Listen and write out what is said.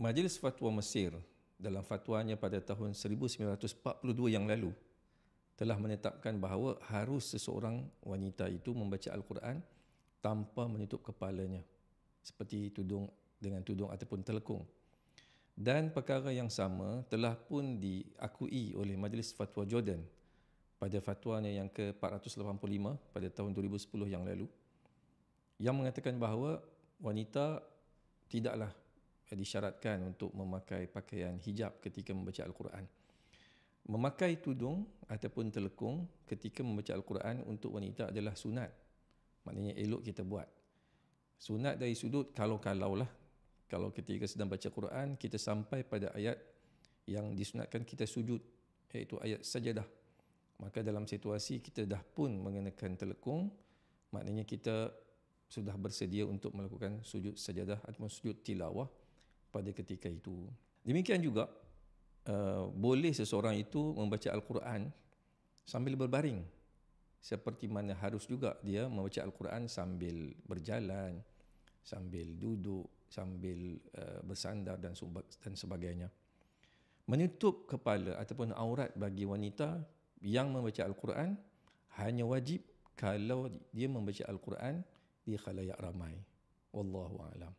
Majlis Fatwa Mesir dalam fatwanya pada tahun 1942 yang lalu telah menetapkan bahawa harus seseorang wanita itu membaca Al-Quran tanpa menutup kepalanya, seperti dengan tudung ataupun telekung. Dan perkara yang sama telah pun diakui oleh Majlis Fatwa Jordan pada fatwanya yang ke-485 pada tahun 2010 yang lalu, yang mengatakan bahawa wanita tidaklah disyaratkan untuk memakai pakaian hijab ketika membaca Al-Quran. Memakai tudung ataupun telekung ketika membaca Al-Quran untuk wanita adalah sunat. Maknanya elok kita buat. Sunat dari sudut kalau-kalau lah. Kalau ketika sedang baca Quran, kita sampai pada ayat yang disunatkan kita sujud, iaitu ayat sajadah. Maka dalam situasi kita dah pun mengenakan telekung, maknanya kita sudah bersedia untuk melakukan sujud sajadah ataupun sujud tilawah pada ketika itu. Demikian juga, boleh seseorang itu membaca Al-Quran sambil berbaring. Seperti mana harus juga dia membaca Al-Quran sambil berjalan, sambil duduk, sambil bersandar dan sebagainya. Menutup kepala ataupun aurat bagi wanita yang membaca Al-Quran hanya wajib kalau dia membaca Al-Quran di khalayak ramai. Wallahu a'lam.